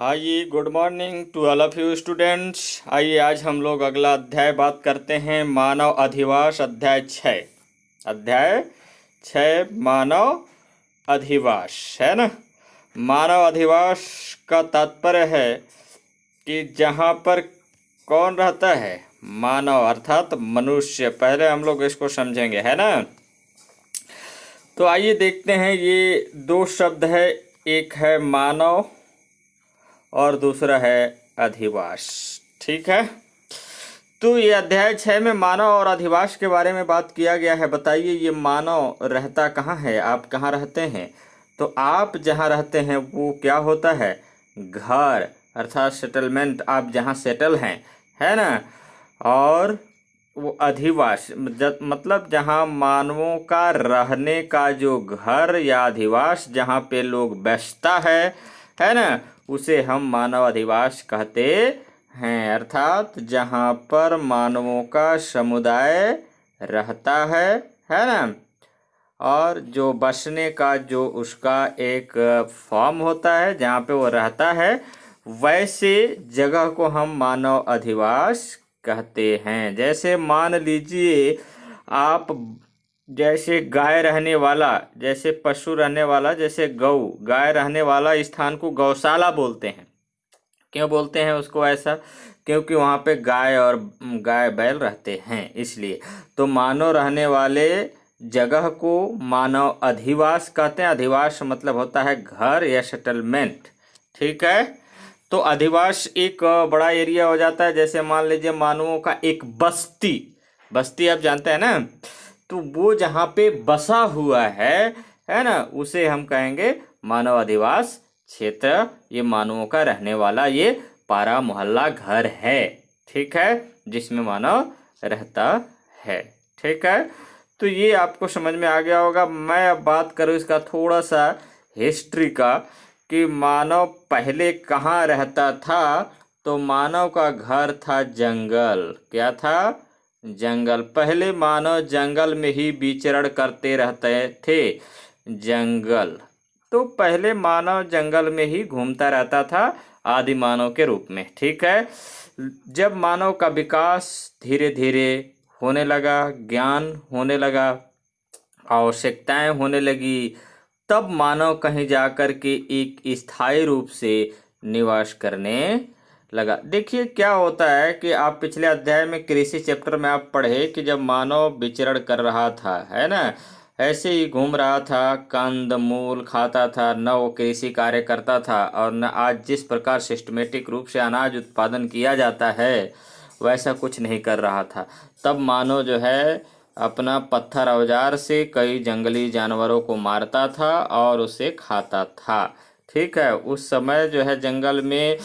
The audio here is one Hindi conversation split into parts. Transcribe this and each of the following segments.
आइए, good morning to all of you students. आइए आज हम लोग अगला अध्याय बात करते हैं मानव अधिवास अध्याय 6। अध्याय 6 मानव अधिवास है ना। मानव अधिवास का तात्पर्य है कि जहाँ पर कौन रहता है, मानव अर्थात मनुष्य। पहले हम लोग इसको समझेंगे है ना। तो आइए देखते हैं, ये दो शब्द है, एक है मानव और दूसरा है अधिवास। ठीक है, तो ये अध्याय 6 में मानव और अधिवास के बारे में बात किया गया है। बताइए ये मानव रहता कहाँ है, आप कहाँ रहते हैं? तो आप जहाँ रहते हैं वो क्या होता है? घर अर्थात सेटलमेंट, आप जहाँ सेटल हैं, है ना। और वो अधिवास मतलब जहाँ मानवों का रहने का जो घर या अधिवास, जहाँ पे लोग बसता है ना, उसे हम मानव अधिवास कहते हैं। अर्थात जहाँ पर मानवों का समुदाय रहता है ना। और जो बसने का जो उसका एक फॉर्म होता है जहाँ पे वो रहता है, वैसे जगह को हम मानव अधिवास कहते हैं। जैसे मान लीजिए आप, जैसे गाय रहने वाला, जैसे पशु रहने वाला, जैसे गौ गाय रहने वाला स्थान को गौशाला बोलते हैं। क्यों बोलते हैं उसको ऐसा? क्योंकि वहाँ पे गाय और गाय बैल रहते हैं, इसलिए। तो मानव रहने वाले जगह को मानव अधिवास कहते हैं। अधिवास मतलब होता है घर या सेटलमेंट। ठीक है, तो अधिवास एक बड़ा एरिया हो जाता है। जैसे मान लीजिए मानवों का एक बस्ती, बस्ती आप जानते हैं ना, तो वो जहाँ पे बसा हुआ है ना, उसे हम कहेंगे मानव अधिवास क्षेत्र। ये मानवों का रहने वाला ये पारा मोहल्ला घर है, ठीक है, जिसमें मानव रहता है। ठीक है, तो ये आपको समझ में आ गया होगा। मैं अब बात करूँ इसका थोड़ा सा हिस्ट्री का, कि मानव पहले कहाँ रहता था। तो मानव का घर था जंगल। क्या था? जंगल। पहले मानव जंगल में ही विचरण करते रहते थे। जंगल, तो पहले मानव जंगल में ही घूमता रहता था आदि मानव के रूप में। ठीक है, जब मानव का विकास धीरे धीरे होने लगा, ज्ञान होने लगा, आवश्यकताएं होने लगी, तब मानव कहीं जाकर के एक स्थायी रूप से निवास करने लगा। देखिए क्या होता है कि आप पिछले अध्याय में कृषि चैप्टर में आप पढ़े कि जब मानव विचरण कर रहा था, है ना, ऐसे ही घूम रहा था, कंद मूल खाता था, न वो कृषि कार्य करता था, और न आज जिस प्रकार सिस्टमेटिक रूप से अनाज उत्पादन किया जाता है वैसा कुछ नहीं कर रहा था। तब मानव जो है अपना पत्थर औजार से कई जंगली जानवरों को मारता था और उसे खाता था। ठीक है, उस समय जो है जंगल में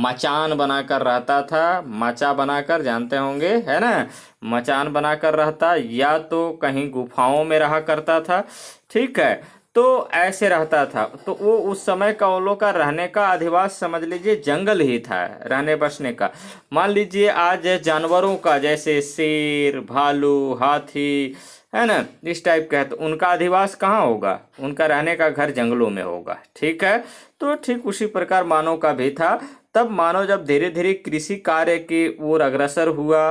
मचान बनाकर रहता था। मचा बनाकर जानते होंगे, है ना, मचान बनाकर रहता, या तो कहीं गुफाओं में रहा करता था। ठीक है, तो ऐसे रहता था। तो वो उस समय का उन लोग का रहने का अधिवास समझ लीजिए जंगल ही था, रहने बसने का। मान लीजिए आज जानवरों का, जैसे शेर, भालू, हाथी, है ना, इस टाइप का है, तो उनका अधिवास कहाँ होगा? उनका रहने का घर जंगलों में होगा। ठीक है, तो ठीक उसी प्रकार मानव का भी था। तब मानव जब धीरे धीरे कृषि कार्य की ओर अग्रसर हुआ,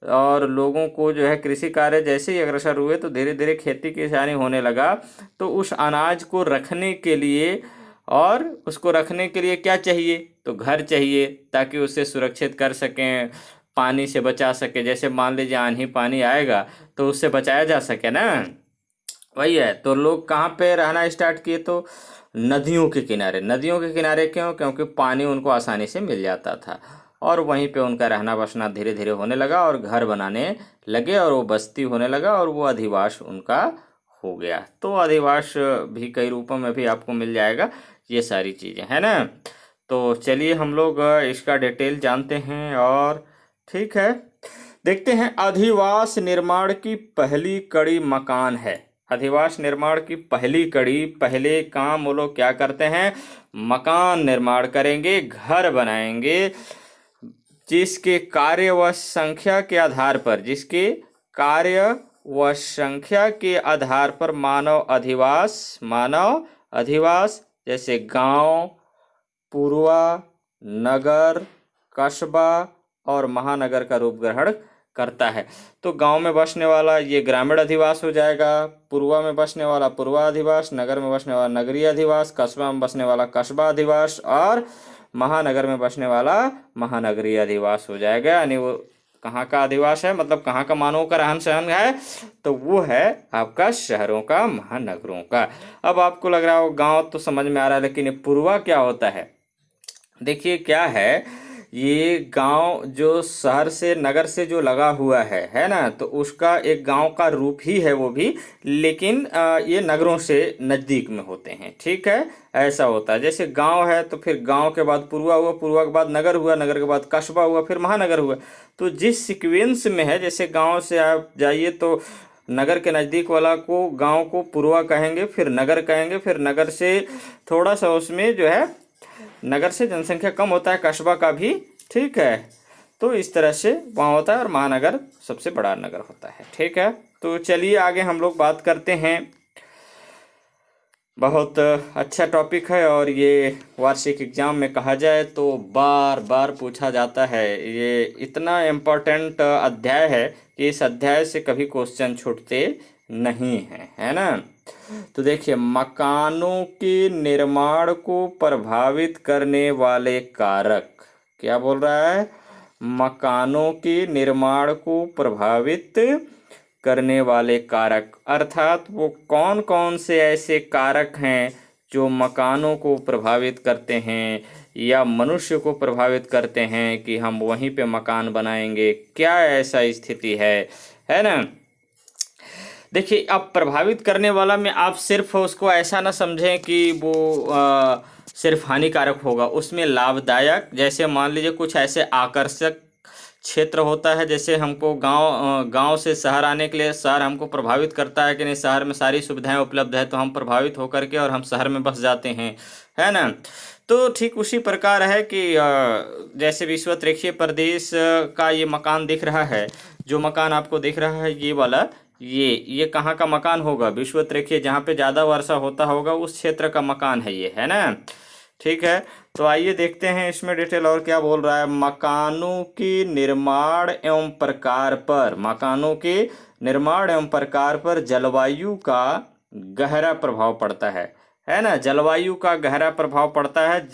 और लोगों को जो है कृषि कार्य जैसे ही अग्रसर हुए, तो धीरे धीरे खेती किसानी होने लगा। तो उस अनाज को रखने के लिए, और उसको रखने के लिए क्या चाहिए? तो घर चाहिए, ताकि उसे सुरक्षित कर सकें, पानी से बचा सके। जैसे मान लीजिए आंधी पानी आएगा तो उससे बचाया जा सके ना, वही है। तो लोग कहाँ पे रहना स्टार्ट किए? तो नदियों के किनारे। नदियों के किनारे क्यों? क्योंकि पानी उनको आसानी से मिल जाता था, और वहीं पे उनका रहना बसना धीरे धीरे होने लगा, और घर बनाने लगे, और वो बस्ती होने लगा, और वो अधिवास उनका हो गया। तो अधिवास भी कई रूपों में भी आपको मिल जाएगा, ये सारी चीज़ें, है ना। तो चलिए हम लोग इसका डिटेल जानते हैं। और ठीक है, देखते हैं। अधिवास निर्माण की पहली कड़ी मकान है। अधिवास निर्माण की पहली कड़ी, पहले काम वो लोग क्या करते हैं? मकान निर्माण करेंगे, घर बनाएंगे, जिसके कार्य व संख्या के आधार पर, जिसके कार्य व संख्या के आधार पर मानव अधिवास जैसे गांव, पुरवा, नगर, कस्बा और महानगर का रूप ग्रहण करता है। तो गांव में बसने वाला ये ग्रामीण अधिवास हो जाएगा, पूर्वा में बसने वाला पूर्वा अधिवास, नगर में बसने वाला नगरीय अधिवास, कस्बा में बसने वाला कस्बा अधिवास और महानगर में बसने वाला महानगरीय अधिवास हो जाएगा। यानी वो कहाँ का अधिवास है, मतलब कहाँ का मानवों का रहन सहन है, तो वो है आपका शहरों का, महानगरों का। अब आपको लग रहा हो गांव तो समझ में आ रहा है, लेकिन ये पूर्वा क्या होता है? देखिए क्या है, ये गांव जो शहर से नगर से जो लगा हुआ है ना, तो उसका एक गांव का रूप ही है वो भी, लेकिन ये नगरों से नजदीक में होते हैं। ठीक है, ऐसा होता है। जैसे गांव है तो फिर गांव के बाद पूर्वा हुआ, पूर्वा के बाद नगर हुआ, नगर के बाद कस्बा हुआ, फिर महानगर हुआ। तो जिस सीक्वेंस में है, जैसे गांव से आप जाइए तो नगर के नज़दीक वाला को गांव को पूर्वा कहेंगे, फिर नगर कहेंगे, फिर नगर से थोड़ा सा उसमें जो है नगर से जनसंख्या कम होता है, कस्बा का भी। ठीक है, तो इस तरह से वहाँ होता है, और महानगर सबसे बड़ा नगर होता है। ठीक है, तो चलिए आगे हम लोग बात करते हैं। बहुत अच्छा टॉपिक है, और ये वार्षिक एग्जाम में कहा जाए तो बार बार पूछा जाता है। ये इतना इम्पोर्टेंट अध्याय है कि इस अध्याय से कभी क्वेश्चन छूटते नहीं हैं, है ना। तो देखिए, मकानों के निर्माण को प्रभावित करने वाले कारक, क्या बोल रहा है? मकानों के निर्माण को प्रभावित करने वाले कारक, अर्थात वो कौन कौन से ऐसे कारक हैं जो मकानों को प्रभावित करते हैं या मनुष्य को प्रभावित करते हैं कि हम वहीं पे मकान बनाएंगे। क्या ऐसा स्थिति है ना। देखिए, अब प्रभावित करने वाला में आप सिर्फ उसको ऐसा ना समझें कि वो सिर्फ हानिकारक होगा, उसमें लाभदायक, जैसे मान लीजिए कुछ ऐसे आकर्षक क्षेत्र होता है। जैसे हमको गांव से शहर आने के लिए शहर हमको प्रभावित करता है कि नहीं, शहर में सारी सुविधाएं उपलब्ध है, तो हम प्रभावित होकर के और हम शहर में बस जाते हैं, है ना। तो ठीक उसी प्रकार है कि जैसे विषुवत-रेखीय प्रदेश का ये मकान दिख रहा है, जो मकान आपको दिख रहा है ये वाला, ये कहाँ का मकान होगा? विषुवत-रेखीय, जहाँ पे ज़्यादा वर्षा होता होगा उस क्षेत्र का मकान है ये, है ना। ठीक है, तो आइए देखते हैं इसमें डिटेल और क्या बोल रहा है। मकानों के निर्माण एवं प्रकार पर, मकानों के निर्माण एवं प्रकार पर जलवायु का गहरा प्रभाव पड़ता है ना। जलवायु का गहरा प्रभाव पड़ता है।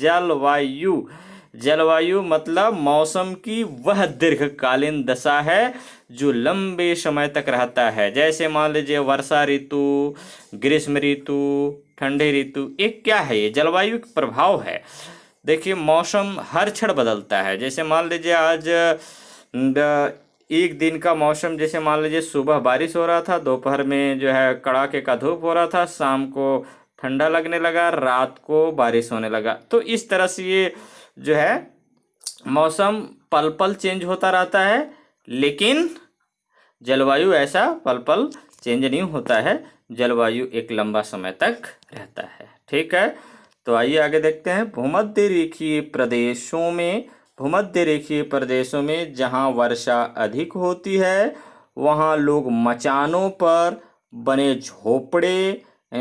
जलवायु मतलब मौसम की वह दीर्घकालीन दशा है जो लंबे समय तक रहता है। जैसे मान लीजिए वर्षा ऋतु, ग्रीष्म ऋतु, ठंडी ऋतु, एक क्या है? ये जलवायु का प्रभाव है। देखिए, मौसम हर क्षण बदलता है। जैसे मान लीजिए आज एक दिन का मौसम, जैसे मान लीजिए सुबह बारिश हो रहा था, दोपहर में जो है कड़ाके का धूप हो रहा था, शाम को ठंडा लगने लगा, रात को बारिश होने लगा। तो इस तरह से ये जो है मौसम पल पल चेंज होता रहता है, लेकिन जलवायु ऐसा पल पल चेंज नहीं होता है। जलवायु एक लंबा समय तक रहता है। ठीक है, तो आइए आगे देखते हैं। भूमध्य रेखीय प्रदेशों में जहाँ वर्षा अधिक होती है वहाँ लोग मचानों पर बने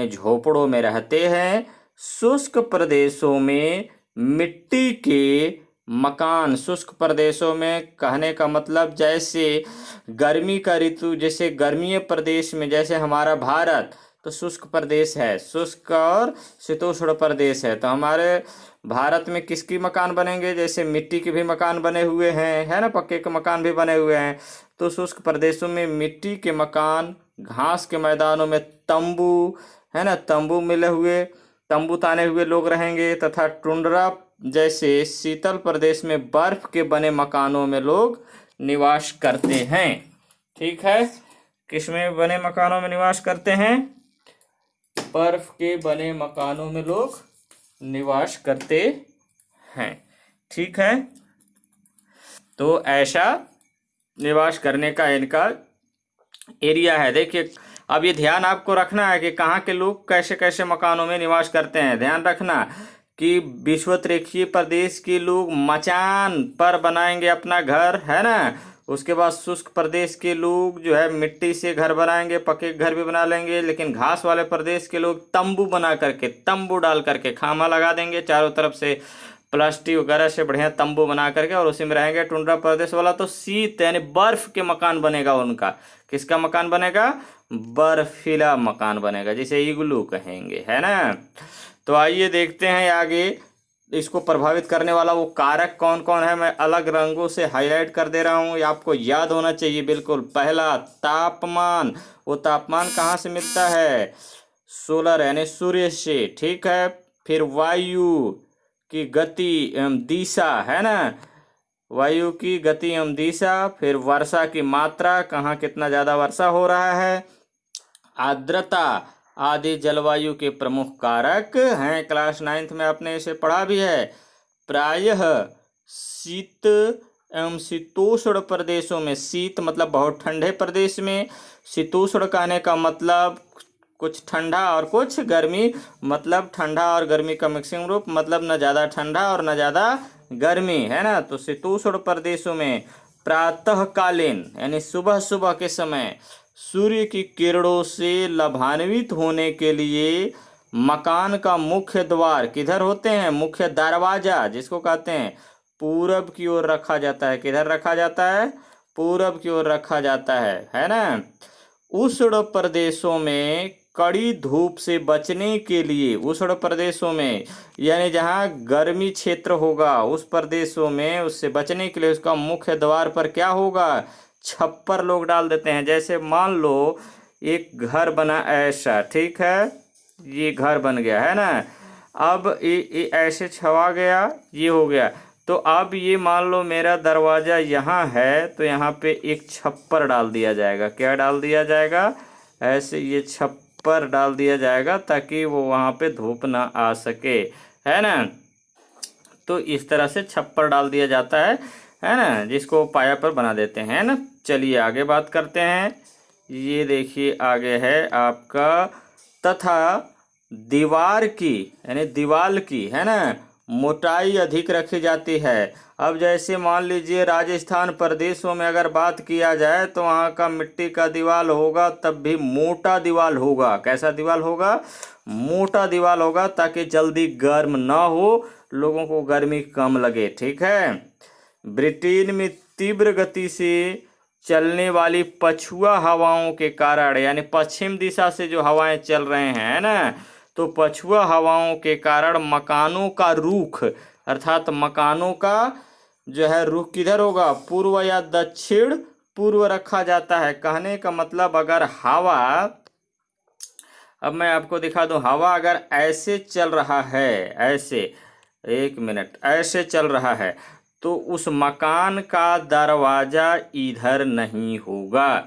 झोपड़ों में रहते हैं। शुष्क प्रदेशों में मिट्टी के मकान, शुष्क प्रदेशों में कहने का मतलब जैसे गर्मी का ऋतु, जैसे गर्मीय प्रदेश में, जैसे हमारा भारत तो शुष्क प्रदेश है, शुष्क और शीतोष्ण प्रदेश है। तो हमारे भारत में किसकी मकान बनेंगे? जैसे मिट्टी के भी मकान बने हुए हैं, है ना, पक्के के मकान भी बने हुए हैं। तो शुष्क प्रदेशों में मिट्टी के मकान, घास के मैदानों में तंबू, है ना, तंबू ताने हुए लोग रहेंगे, तथा टुंड्रा जैसे शीतल प्रदेश में बर्फ के बने मकानों में लोग निवास करते हैं। ठीक है, किसमें बने मकानों में निवास करते हैं? बर्फ के बने मकानों में लोग निवास करते हैं। ठीक है, तो ऐसा निवास करने का इनका एरिया है। देखिए, अब ये ध्यान आपको रखना है कि कहाँ के लोग कैसे कैसे मकानों में निवास करते हैं। ध्यान रखना कि विषुवत-रेखीय प्रदेश के लोग मचान पर बनाएंगे अपना घर, है ना। उसके बाद शुष्क प्रदेश के लोग जो है मिट्टी से घर बनाएंगे, पक्के घर भी बना लेंगे। लेकिन घास वाले प्रदेश के लोग तंबू डाल करके खामा लगा देंगे, चारों तरफ से प्लास्टिक वगैरह से बढ़िया तंबू बना करके और उसी में रहेंगे। टुंड्रा प्रदेश वाला तो शीत यानी बर्फ के मकान बनेगा उनका। किसका मकान बनेगा? बर्फीला मकान बनेगा, जिसे इग्लू कहेंगे, है ना। तो आइए देखते हैं आगे इसको प्रभावित करने वाला वो कारक कौन कौन है। मैं अलग रंगों से हाईलाइट कर दे रहा हूँ, ये आपको याद होना चाहिए बिल्कुल। पहला तापमान, वो तापमान कहाँ से मिलता है? सोलर यानी सूर्य से, ठीक है। फिर वायु की गति एवं दिशा, है ना, वायु की गति एवं दिशा। फिर वर्षा की मात्रा, कहाँ कितना ज़्यादा वर्षा हो रहा है। आर्द्रता आदि जलवायु के प्रमुख कारक हैं। क्लास 9th में आपने इसे पढ़ा भी है। प्रायः शीत एवं शीतोष्ण प्रदेशों में, शीत मतलब बहुत ठंडे प्रदेश में, शीतोष्ण कहने का मतलब कुछ ठंडा और कुछ गर्मी, मतलब ठंडा और गर्मी का मिक्सिंग रूप, मतलब न ज़्यादा ठंडा और न ज़्यादा गर्मी, है ना। तो शीतोष्ण प्रदेशों में प्रातःकालीन यानी सुबह सुबह के समय सूर्य की किरणों से लाभान्वित होने के लिए मकान का मुख्य द्वार किधर होते हैं? मुख्य दरवाजा जिसको कहते हैं, पूरब की ओर रखा जाता है। किधर रखा जाता है? पूरब की ओर रखा जाता है ना। उष्ण प्रदेशों में कड़ी धूप से बचने के लिए, उष्ण प्रदेशों में यानी जहाँ गर्मी क्षेत्र होगा उस प्रदेशों में, उससे बचने के लिए उसका मुख्य द्वार पर क्या होगा? छप्पर लोग डाल देते हैं। जैसे मान लो एक घर बना ऐसा, ठीक है, ये घर बन गया, है ना। अब ये ऐसे छवा गया, ये हो गया। तो अब ये मान लो मेरा दरवाज़ा यहाँ है, तो यहाँ पे एक छप्पर डाल दिया जाएगा। क्या डाल दिया जाएगा? ऐसे ये छप्पर डाल दिया जाएगा ताकि वो वहाँ पे धूप ना आ सके, है ना। तो इस तरह से छप्पर डाल दिया जाता है ना, जिसको पाया पर बना देते हैं ना। चलिए आगे बात करते हैं। ये देखिए आगे है आपका, तथा दीवार की यानी दीवाल की, है ना, मोटाई अधिक रखी जाती है। अब जैसे मान लीजिए राजस्थान प्रदेशों में अगर बात किया जाए तो वहाँ का मिट्टी का दीवाल होगा, तब भी मोटा दीवाल होगा। कैसा दीवाल होगा? मोटा दीवाल होगा, ताकि जल्दी गर्म ना हो, लोगों को गर्मी कम लगे, ठीक है। ब्रिटेन में तीव्र गति से चलने वाली पछुआ हवाओं के कारण, यानी पश्चिम दिशा से जो हवाएं चल रहे हैं, है ना, तो पछुआ हवाओं के कारण मकानों का रुख, अर्थात मकानों का जो है रुख किधर होगा? पूर्व या दक्षिण पूर्व रखा जाता है। कहने का मतलब अगर हवा, अब मैं आपको दिखा दूं, हवा अगर ऐसे चल रहा है, ऐसे, एक मिनट, ऐसे चल रहा है, तो उस मकान का दरवाजा इधर नहीं होगा।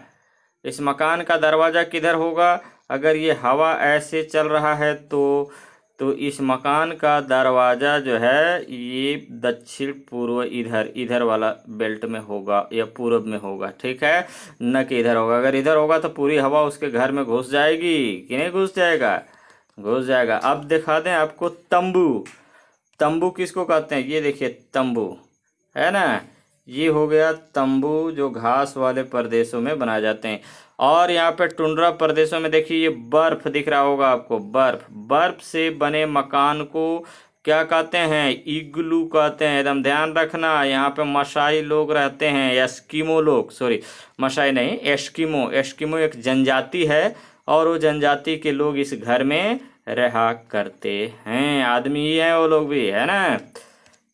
इस मकान का दरवाजा किधर होगा? अगर ये हवा ऐसे चल रहा है तो इस मकान का दरवाजा जो है ये दक्षिण पूर्व इधर वाला बेल्ट में होगा या पूर्व में होगा, ठीक है, न कि इधर होगा। अगर इधर होगा तो पूरी हवा उसके घर में घुस जाएगी कि नहीं घुस जाएगा? घुस जाएगा। अब दिखा दें आपको तंबू। तंबू किसको कहते हैं? ये देखिए तंबू, है ना, ये हो गया तंबू, जो घास वाले प्रदेशों में बनाए जाते हैं। और यहाँ पे टुंड्रा प्रदेशों में देखिए ये बर्फ दिख रहा होगा आपको, बर्फ से बने मकान को क्या कहते हैं? इग्लू कहते हैं। एकदम ध्यान रखना, यहाँ पे मसाई लोग रहते हैं, एस्किमो लोग, सॉरी मसाई नहीं, एस्किमो एक जनजाति है, और वो जनजाति के लोग इस घर में रहा करते हैं। आदमी ही है वो लोग भी, है ना।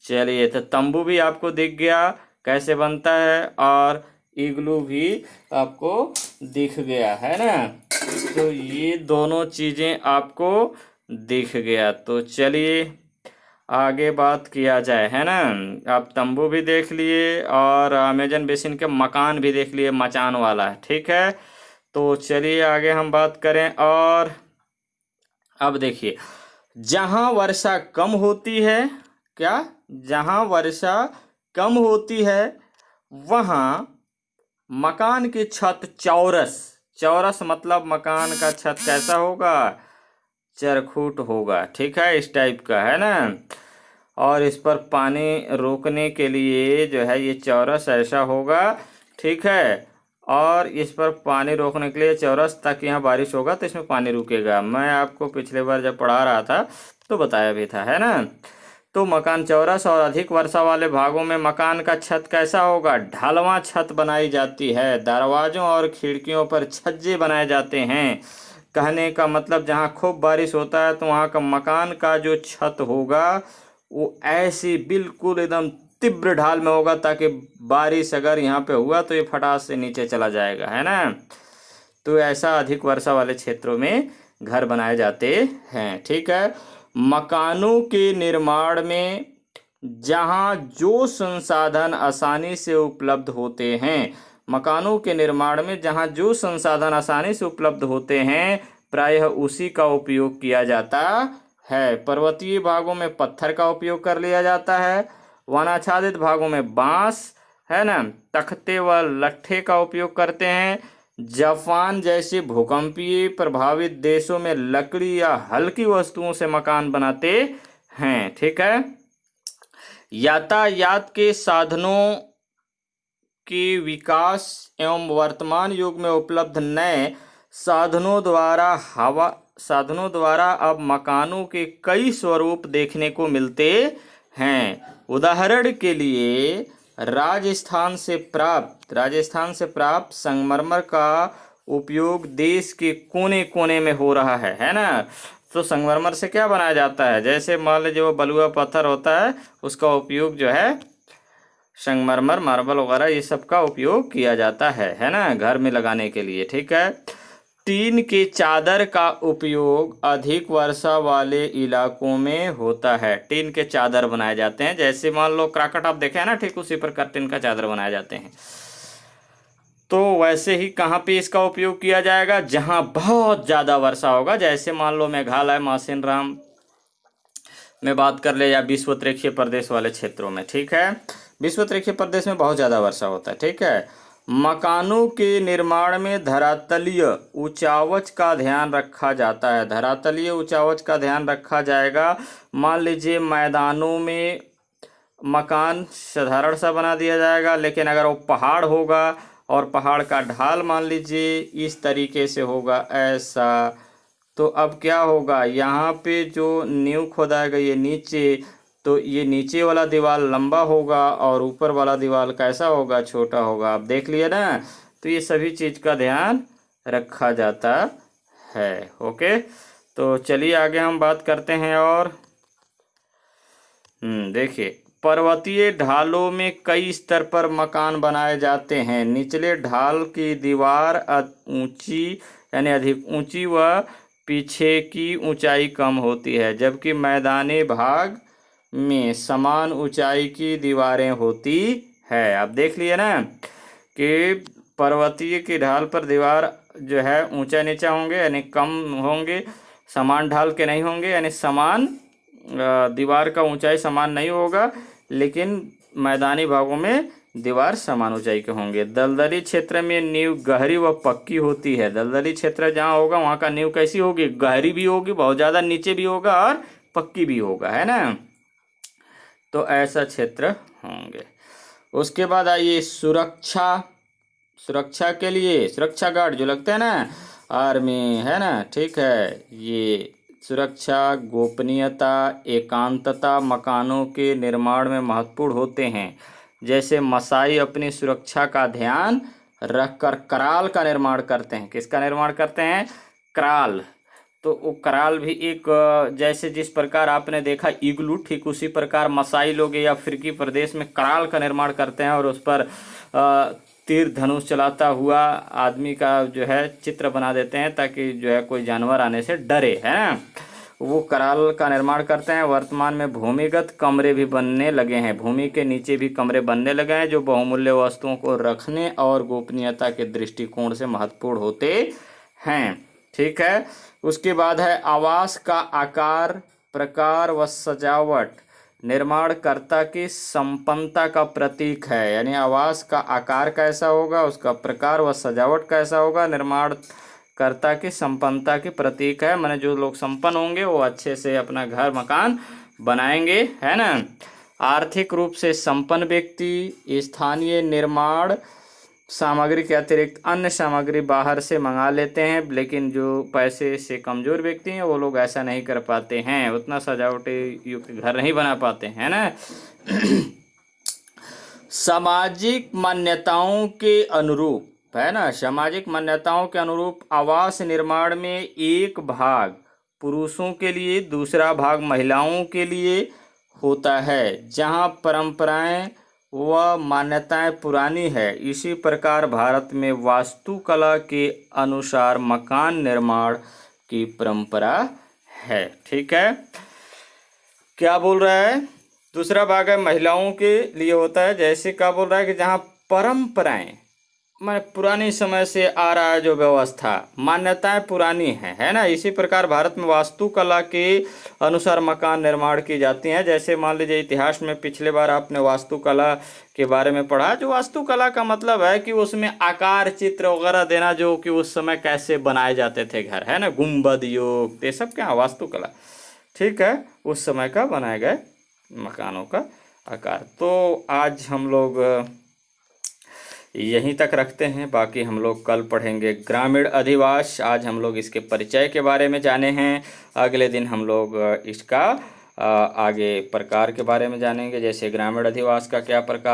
चलिए, तो तंबू भी आपको दिख गया कैसे बनता है, और इग्लू भी आपको दिख गया, है ना। तो ये दोनों चीज़ें आपको दिख गया। तो चलिए आगे बात किया जाए, है ना। आप तंबू भी देख लिए और अमेजन बेसिन के मकान भी देख लिए, मचान वाला, ठीक है। तो चलिए आगे हम बात करें। और अब देखिए, जहाँ वर्षा कम होती है, क्या, जहाँ वर्षा कम होती है वहाँ मकान की छत चौरस मतलब मकान का छत कैसा होगा? चरखूट होगा, ठीक है, इस टाइप का, है ना। और इस पर पानी रोकने के लिए जो है ये चौरस ऐसा होगा, ठीक है। और इस पर पानी रोकने के लिए चौरस, ताकि यहाँ बारिश होगा तो इसमें पानी रुकेगा। मैं आपको पिछले बार जब पढ़ा रहा था तो बताया भी था, है ना। तो मकान चौरस और अधिक वर्षा वाले भागों में मकान का छत कैसा होगा? ढलवां छत बनाई जाती है। दरवाजों और खिड़कियों पर छज्जे बनाए जाते हैं। कहने का मतलब जहाँ खूब बारिश होता है तो वहाँ का मकान का जो छत होगा वो ऐसी बिल्कुल एकदम तीव्र ढाल में होगा, ताकि बारिश अगर यहाँ पे हुआ तो ये फटाक से नीचे चला जाएगा, है ना। तो ऐसा अधिक वर्षा वाले क्षेत्रों में घर बनाए जाते हैं। ठीक है। मकानों के निर्माण में जहाँ जो संसाधन आसानी से उपलब्ध होते हैं, मकानों के निर्माण में जहाँ जो संसाधन आसानी से उपलब्ध होते हैं प्रायः उसी का उपयोग किया जाता है। पर्वतीय भागों में पत्थर का उपयोग कर लिया जाता है। वनाच्छादित भागों में बांस, है ना, तख्ते व लट्ठे का उपयोग करते हैं। जापान जैसे भूकंपीय प्रभावित देशों में लकड़ी या हल्की वस्तुओं से मकान बनाते हैं। ठीक है। यातायात के साधनों के विकास एवं वर्तमान युग में उपलब्ध नए साधनों द्वारा अब मकानों के कई स्वरूप देखने को मिलते हैं। उदाहरण के लिए राजस्थान से प्राप्त संगमरमर का उपयोग देश के कोने कोने में हो रहा है ना। तो संगमरमर से क्या बनाया जाता है? जैसे मान लीजिए वो बलुआ पत्थर होता है, उसका उपयोग जो है संगमरमर, मार्बल वगैरह ये सब का उपयोग किया जाता है ना, घर में लगाने के लिए। ठीक है। टीन के चादर का उपयोग अधिक वर्षा वाले इलाकों में होता है। टीन के चादर बनाए जाते हैं, जैसे मान लो क्राकट आप देखे हैं ना, ठीक उसी प्रकार टीन का चादर बनाए जाते हैं। तो वैसे ही कहाँ पे इसका उपयोग किया जाएगा? जहाँ बहुत ज़्यादा वर्षा होगा, जैसे मान लो मेघालय, मासिनराम में बात कर ले, या विषुवतरेखीय प्रदेश वाले क्षेत्रों में। ठीक है। विषुवतरेखीय प्रदेश में बहुत ज़्यादा वर्षा होता है। ठीक है। मकानों के निर्माण में धरातलीय ऊंचावच का ध्यान रखा जाता है। धरातलीय ऊंचावच का ध्यान रखा जाएगा। मान लीजिए मैदानों में मकान साधारण सा बना दिया जाएगा, लेकिन अगर वो पहाड़ होगा और पहाड़ का ढाल मान लीजिए इस तरीके से होगा ऐसा, तो अब क्या होगा? यहाँ पे जो नींव खोदाएगा ये नीचे, तो ये नीचे वाला दीवार लंबा होगा और ऊपर वाला दीवार कैसा होगा? छोटा होगा। आप देख लिए ना। तो ये सभी चीज़ का ध्यान रखा जाता है। ओके। तो चलिए आगे हम बात करते हैं। और देखिए, पर्वतीय ढालों में कई स्तर पर मकान बनाए जाते हैं। निचले ढाल की दीवार ऊंची यानी अधिक ऊंची व पीछे की ऊंचाई कम होती है, जबकि मैदानी भाग में समान ऊंचाई की दीवारें होती है। आप देख लिए ना कि पर्वतीय की ढाल पर दीवार जो है ऊंचा नीचा होंगे, यानी कम होंगे, समान ढाल के नहीं होंगे, यानी समान दीवार का ऊंचाई समान नहीं होगा, लेकिन मैदानी भागों में दीवार समान ऊंचाई के होंगे। दलदली क्षेत्र में नींव गहरी व पक्की होती है। दलदली क्षेत्र जहाँ होगा वहाँ का नींव कैसी होगी? गहरी भी होगी, बहुत ज़्यादा नीचे भी होगा और पक्की भी होगा, है ना। तो ऐसा क्षेत्र होंगे। उसके बाद आइए सुरक्षा के लिए सुरक्षा गार्ड जो लगते हैं ना, आर्मी, है ना। ठीक है। ये सुरक्षा, गोपनीयता, एकांतता मकानों के निर्माण में महत्वपूर्ण होते हैं। जैसे मसाई अपनी सुरक्षा का ध्यान रखकर कराल का निर्माण करते हैं। किसका निर्माण करते हैं? कराल। तो वो कराल भी एक, जैसे जिस प्रकार आपने देखा इग्लू, ठीक उसी प्रकार मसाई लोग या अफ्रीकी प्रदेश में कराल का निर्माण करते हैं और उस पर तीर धनुष चलाता हुआ आदमी का जो है चित्र बना देते हैं, ताकि जो है कोई जानवर आने से डरे, है ना। वो कराल का निर्माण करते हैं। वर्तमान में भूमिगत कमरे भी बनने लगे हैं। भूमि के नीचे भी कमरे बनने लगे हैं, जो बहुमूल्य वस्तुओं को रखने और गोपनीयता के दृष्टिकोण से महत्वपूर्ण होते हैं। ठीक है। उसके बाद है आवास का आकार, प्रकार व सजावट निर्माणकर्ता की संपन्नता का प्रतीक है। यानी आवास का आकार कैसा होगा, उसका प्रकार व सजावट कैसा होगा, निर्माणकर्ता की संपन्नता के प्रतीक है। माने जो लोग संपन्न होंगे वो अच्छे से अपना घर मकान बनाएंगे, है ना। आर्थिक रूप से संपन्न व्यक्ति स्थानीय निर्माण सामग्री के अतिरिक्त अन्य सामग्री बाहर से मंगा लेते हैं, लेकिन जो पैसे से कमजोर व्यक्ति हैं वो लोग ऐसा नहीं कर पाते हैं, उतना सजावटी युक्त घर नहीं बना पाते हैं ना। सामाजिक मान्यताओं के अनुरूप है ना, सामाजिक मान्यताओं के अनुरूप आवास निर्माण में एक भाग पुरुषों के लिए, दूसरा भाग महिलाओं के लिए होता है। जहां परंपराएं व मान्यताएं पुरानी है, इसी प्रकार भारत में वास्तुकला के अनुसार मकान निर्माण की परंपरा है। ठीक है, क्या बोल रहा है? दूसरा भाग है महिलाओं के लिए होता है। जैसे क्या बोल रहा है कि जहाँ परंपराएं मैं पुरानी समय से आ रहा है, जो व्यवस्था मान्यताएं पुरानी है ना, इसी प्रकार भारत में वास्तुकला के अनुसार मकान निर्माण की जाती हैं। जैसे मान लीजिए इतिहास में पिछले बार आपने वास्तुकला के बारे में पढ़ा। जो वास्तुकला का मतलब है कि उसमें आकार चित्र वगैरह देना, जो कि उस समय कैसे बनाए जाते थे घर, है ना, गुंबद योग, ये सब क्या वास्तुकला। ठीक है, उस समय का बनाए गए मकानों का आकार। तो आज हम लोग यहीं तक रखते हैं, बाकी हम लोग कल पढ़ेंगे ग्रामीण अधिवास। आज हम लोग इसके परिचय के बारे में जाने हैं, अगले दिन हम लोग इसका आगे प्रकार के बारे में जानेंगे, जैसे ग्रामीण अधिवास का क्या प्रकार